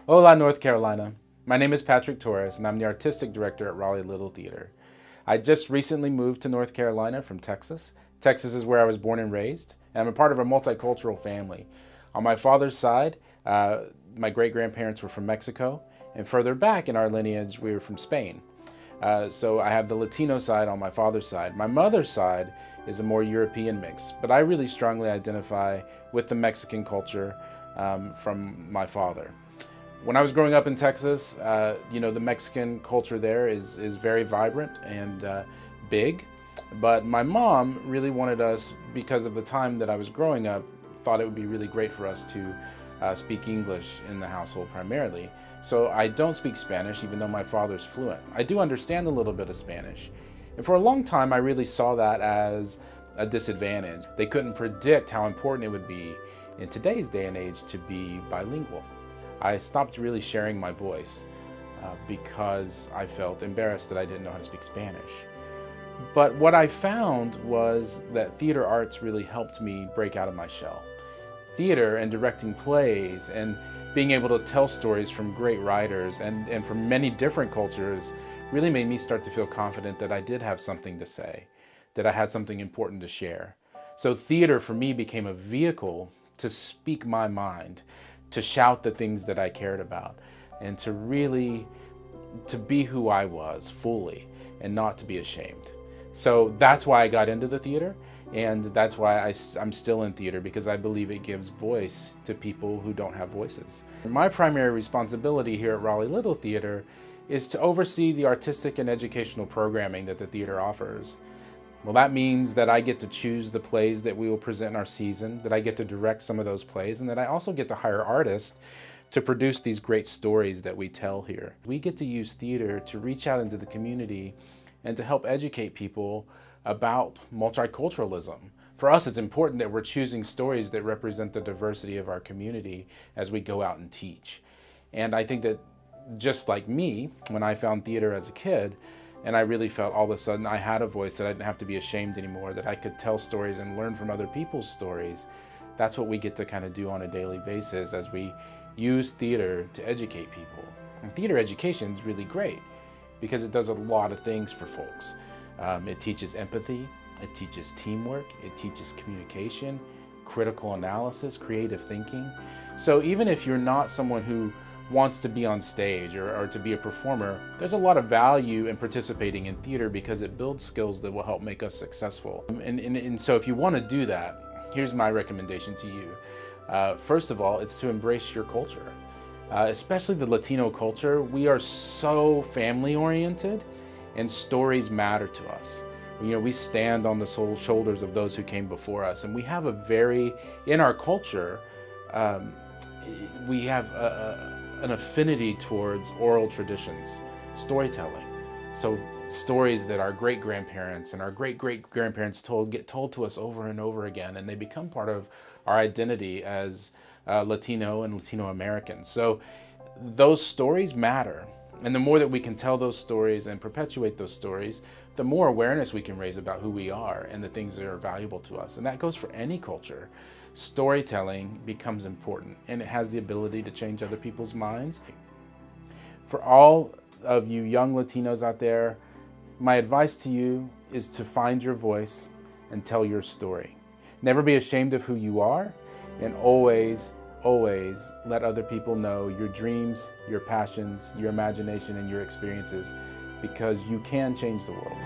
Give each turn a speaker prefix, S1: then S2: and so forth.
S1: Hola, North Carolina. My name is Patrick Torres, and I'm the Artistic Director at Raleigh Theater. I just recently moved to North Carolina from Texas. Texas is where I was born and raised, and I'm a part of a multicultural family. On my father's side, my great-grandparents were from Mexico, and further back in our lineage, we were from Spain. So I have the Latino side on my father's side. My mother's side is a more European mix, but I really strongly identify with the Mexican culture from my father. When I was growing up in Texas, the Mexican culture there is very vibrant and big. But my mom really wanted us, because of the time that I was growing up, thought it would be really great for us to speak English in the household primarily. So I don't speak Spanish, even though my father's fluent. I do understand a little bit of Spanish. And for a long time, I really saw that as a disadvantage. They couldn't predict how important it would be in today's day and age to be bilingual. I stopped really sharing my voice because I felt embarrassed that I didn't know how to speak Spanish. But what I found was that theater arts really helped me break out of my shell. Theater and directing plays and being able to tell stories from great writers and from many different cultures really made me start to feel confident that I did have something to say, that I had something important to share. So theater for me became a vehicle to speak my mind, to shout the things that I cared about, and to really to be who I was fully and not to be ashamed. So that's why I got into the theater, and that's why I'm still in theater, because I believe it gives voice to people who don't have voices. My primary responsibility here at Raleigh Little Theater is to oversee the artistic and educational programming that the theater offers. Well, that means that I get to choose the plays that we will present in our season, that I get to direct some of those plays, and that I also get to hire artists to produce these great stories that we tell here. We get to use theater to reach out into the community and to help educate people about multiculturalism. For us, it's important that we're choosing stories that represent the diversity of our community as we go out and teach. And I think that just like me, when I found theater as a kid, and I really felt all of a sudden I had a voice, that I didn't have to be ashamed anymore, that I could tell stories and learn from other people's stories. That's what we get to kind of do on a daily basis as we use theater to educate people. And theater education is really great because it does a lot of things for folks. It teaches empathy, it teaches teamwork, it teaches communication, critical analysis, creative thinking. So even if you're not someone who wants to be on stage or to be a performer, there's a lot of value in participating in theater because it builds skills that will help make us successful. And so if you want to do that, here's my recommendation to you. First of all, it's to embrace your culture. Especially the Latino culture, we are so family oriented and stories matter to us. We stand on the shoulders of those who came before us, and we have in our culture, we have an affinity towards oral traditions, storytelling. So stories that our great-grandparents and our great-great-grandparents get told to us over and over again, and they become part of our identity as Latino and Latino Americans. So those stories matter. And the more that we can tell those stories and perpetuate those stories, the more awareness we can raise about who we are and the things that are valuable to us. And that goes for any culture. Storytelling becomes important, and it has the ability to change other people's minds. For all of you young Latinos out there, my advice to you is to find your voice and tell your story. Never be ashamed of who you are, and always let other people know your dreams, your passions, your imagination, and your experiences, because you can change the world.